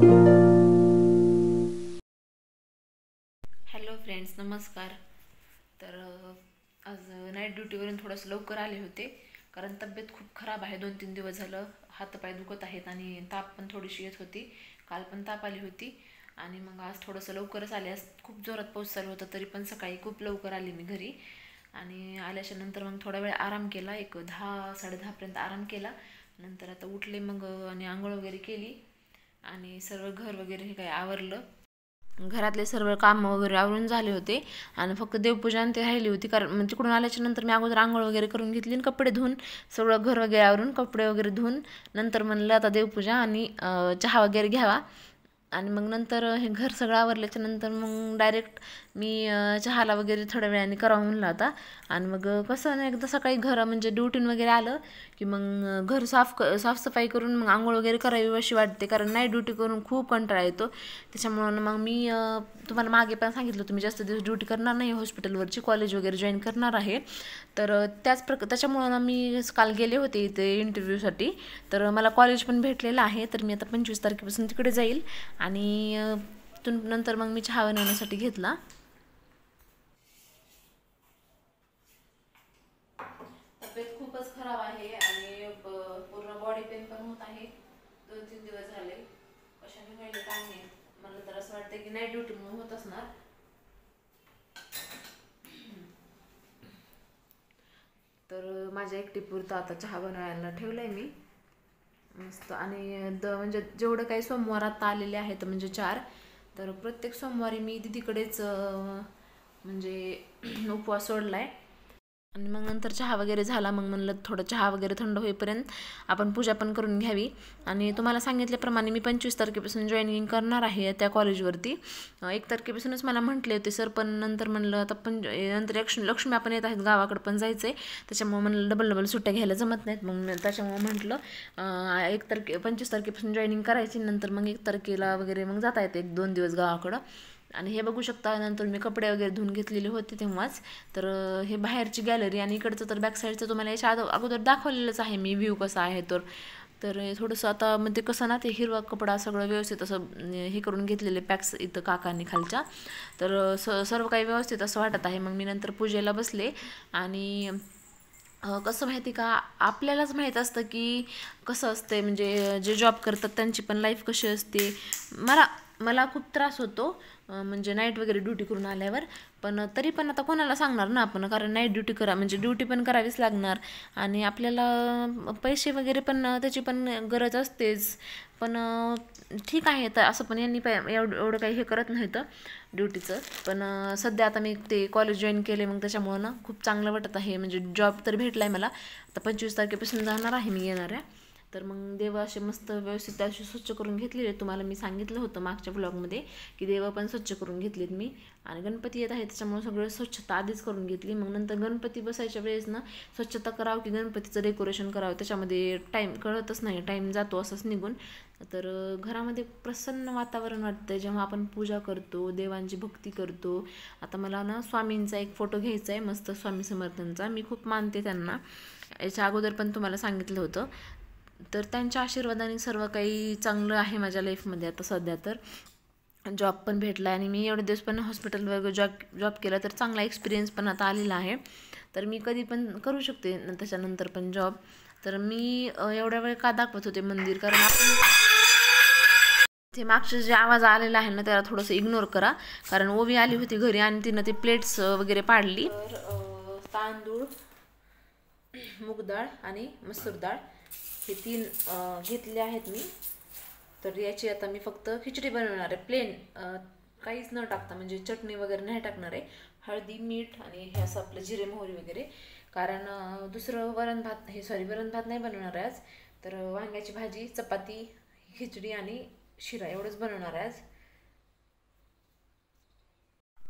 Hello friends, नमस्कार. तर आज नाईट ड्युटीवरून थोडंसं लवकर आले होते, कारण तब्येत खूप खराब आहे. 2-3 दिवस झालं हातपाय दुखत आहेत आणि ताप पण थोडीशी येत होती. काल पण ताप आली होती आणि मग आज थोडंसं लवकरच आले. आज खूप जोरात पाऊस चालू होता, तरी पण सकाळी खूप लवकर आले मी घरी. आणि आल्याच्या नंतर मग थोडा वेळ आराम केला, एक 10-10:30पर्यंत आराम केला. नंतर आता उठले मग आणि आंघोळ वगैरे केली आणि सर्व घर वगैरे हे काय आवरलं. घरातले सर्व काम वगैरे आवरून झाले होते आणि फक्त देवपूजा ते राहिली होती. कारण तिकडून आल्याच्या नंतर मी अगोदर आंघोळ वगैरे करून घेतली आणि कपडे धुवून सगळं घर वगैरे आवरून कपडे वगैरे धुवून नंतर म्हणलं आता देवपूजा आणि चहा वगैरे घ्यावा. आणि मग नंतर हे घर सगळं आवरल्याच्या नंतर मग डायरेक्ट मी चहाला वगैरे थोड्या वेळाने करावं म्हणलं आता. आणि मग कसं ना, एकदा सकाळी घर म्हणजे ड्युटीन वगैरे आलं की मग घर साफसफाई करून मग आंघोळ वगैरे करावी अशी वाटते, कारण नाईट ड्युटी करून खूप कंटाळा येतो. त्याच्यामुळं मग मी तुम्हाला मागे पण सांगितलं होतं, मी जास्त दिवस ड्युटी करणार नाही हॉस्पिटलवरची, कॉलेज वगैरे जॉईन करणार आहे. तर त्याच्यामुळं ना मी काल गेले होते इथे इंटरव्ह्यूसाठी. तर मला कॉलेज पण भेटलेलं आहे, तर मी आता 25 तारखेपासून तिकडे जाईल आणि नंतर मग मी चहा बनवण्यासाठी घेतला. तब्येत खूपच खराब आहे आणि पूर्ण बॉडी पेन पण होत आहे. 2-3 दिवस झाले. कशाने व्हायला काय नाही, मला तर असं वाटतं की नाईट ड्युटीमुळे होत असणार. तर माझ्या एकटीपुरतं आता चहा बनवायला ठेवलंय मी मस्त. आणि म्हणजे जेवढं काही सोमवार आता आलेले आहेत म्हणजे 4, तर प्रत्येक सोमवारी मी दीदीकडेच म्हणजे उपवास सोडलाय. आणि मग नंतर चहा वगैरे झाला, मग म्हणलं थोडं चहा वगैरे थंड होईपर्यंत आपण पूजा पण करून घ्यावी. आणि तुम्हाला सांगितल्याप्रमाणे मी 25 तारखेपासून जॉईनिंग करणार आहे त्या कॉलेजवरती. 1 तारखेपासूनच मला म्हटले होते सर, पण नंतर म्हणलं आता पण नंतर लक्ष्मी आपण येत आहेत, गावाकडे पण जायचं आहे. त्याच्यामुळे म्हणलं डबल डबल सुट्ट्या घ्यायला जमत नाहीत. मग त्याच्यामुळे म्हटलं 25 तारखेपासून जॉईनिंग करायची, नंतर मग 1 तारखेला वगैरे मग जाता येते 1-2 दिवस गावाकडं. आणि हे बघू शकता, नंतर मी कपडे वगैरे धुवून घेतलेले होते तेव्हाच. तर हे बाहेरची गॅलरी आणि इकडचं तर बॅक साईडचं तुम्हाला याच्या अगोदर दाखवलेलंच आहे मी, व्ह्यू कसा आहे. तर हे थोडंसं आता म्हणजे कसं ना, ते हिरवा कपडा सगळं व्यवस्थित असं हे करून घेतलेले पॅक्स इथं काकांनी खालच्या. तर सर्व काही व्यवस्थित असं वाटत आहे. मग मी नंतर पूजेला बसले आणि कसं माहिती का, आपल्यालाच माहीत असतं की कसं असते, म्हणजे जे जॉब करतात त्यांची पण लाईफ कशी असते. मला खूप त्रास होतो म्हणजे नाईट वगैरे ड्युटी करून आल्यावर. पण तरी पण आता कोणाला सांगणार ना आपण, कारण नाईट ड्युटी म्हणजे ड्युटी पण करावीच लागणार आणि आपल्याला पैसे वगैरे पण त्याची पण गरज असतेच. पण ठीक आहे, तर असं पण यांनी एवढं काही हे करत नव्हतं ड्युटीचं. पण सध्या आता मी ते कॉलेज जॉईन केले, मग त्याच्यामुळं ना खूप चांगलं वाटत आहे. म्हणजे जॉब तर भेटला आहे मला. आता 25 तारखेपासून जाणार आहे मी येणाऱ्या. तर मग देव असे मस्त व्यवस्थित असे स्वच्छ करून घेतलेले. तुम्हाला मी सांगितलं होतं मागच्या ब्लॉगमध्ये की देव पण स्वच्छ करून घेतलेत मी. आणि गणपती येत आहे त्याच्यामुळे सगळं स्वच्छता आधीच करून घेतली. मग नंतर गणपती बसायच्या वेळेस ना स्वच्छता करावं की गणपतीचं डेकोरेशन करावं, त्याच्यामध्ये टाईम कळतच नाही, टाईम जातो असंच निघून. तर घरामध्ये प्रसन्न वातावरण वाटतं जेव्हा आपण पूजा करतो, देवांची भक्ती करतो. आता मला ना स्वामींचा एक फोटो घ्यायचा आहे मस्त, स्वामी समर्थांचा. मी खूप मानते त्यांना, याच्या अगोदर पण तुम्हाला सांगितलं होतं. तर त्यांच्या आशीर्वादाने सर्व काही चांगलं आहे माझ्या लाईफमध्ये. आता सध्या तर जॉब पण भेटला आणि मी एवढे दिवस पण हॉस्पिटलवर जॉब केला, तर चांगला एक्सपिरियन्स पण आता आलेला आहे. तर मी कधी पण करू शकते त्याच्यानंतर पण जॉब. तर मी एवढ्या वेळ का दाखवत होते मंदिर, कारण आपण ते मागचे जे आवाज आलेला आहे ना त्याला थोडंसं इग्नोर करा, कारण ओवी आली होती घरी आणि तिनं ती प्लेट्स वगैरे पाडली. तर तांदूळ, मूग डाळ आणि मसूर डाळ हे 3 घेतले आहेत मी. तर याची आता मी फक्त खिचडी बनवणार आहे, प्लेन, काहीच न टाकता, म्हणजे चटणी वगैरे नाही टाकणार आहे. हळदी, मीठ आणि हे असं आपलं जिरे मोहरी वगैरे. कारण दुसरं वरण भात नाही बनवणार आहे आज. तर वांग्याची भाजी, चपाती, खिचडी आणि शिरा एवढंच बनवणार आहे आज.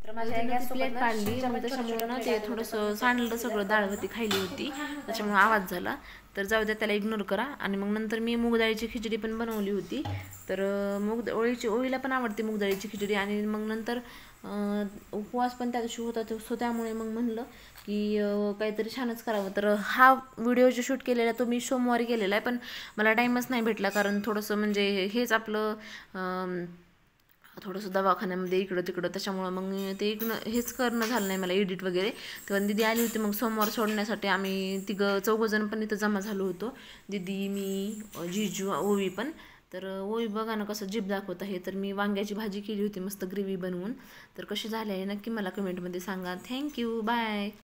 तर माझ्या प्लेट पाडली, मग त्याच्यामुळं ना ते थोडंसं सांडलं सगळं, डाळवती खायली होती त्याच्यामुळं आवाज झाला. तर जाऊ द्या, त्याला इग्नोर करा. आणि मग नंतर मी मूगडाळीची खिचडी पण बनवली होती. तर ओळीला पण आवडते मूगडाळीची खिचडी. आणि मग नंतर उपवास पण त्या दिवशी होता, सो त्यामुळे मग म्हणलं की काहीतरी छानच करावं. तर हा व्हिडिओ जो शूट केलेला तो मी सोमवारी केलेला आहे, पण मला टाईमच नाही भेटला, कारण थोडंसं म्हणजे हेच आपलं थोडंसं दवाखान्यामध्ये इकडं तिकडं, त्याच्यामुळं मग ते हेच करणं झालं नाही मला एडिट वगैरे. तेव्हा दीदी आली होती, मग सोमवार सोडण्यासाठी आम्ही चौघंजण पण इथं जमा झालो होतो. दीदी, मी, जिजू, ओवी पण. तर ओवी बघा ना कसं जीभ दाखवत आहे. तर मी वांग्याची भाजी केली होती मस्त ग्रेव्ही बनवून. तर कशी झाली आहे नक्की मला कमेंटमध्ये सांगा. Thank you, bye.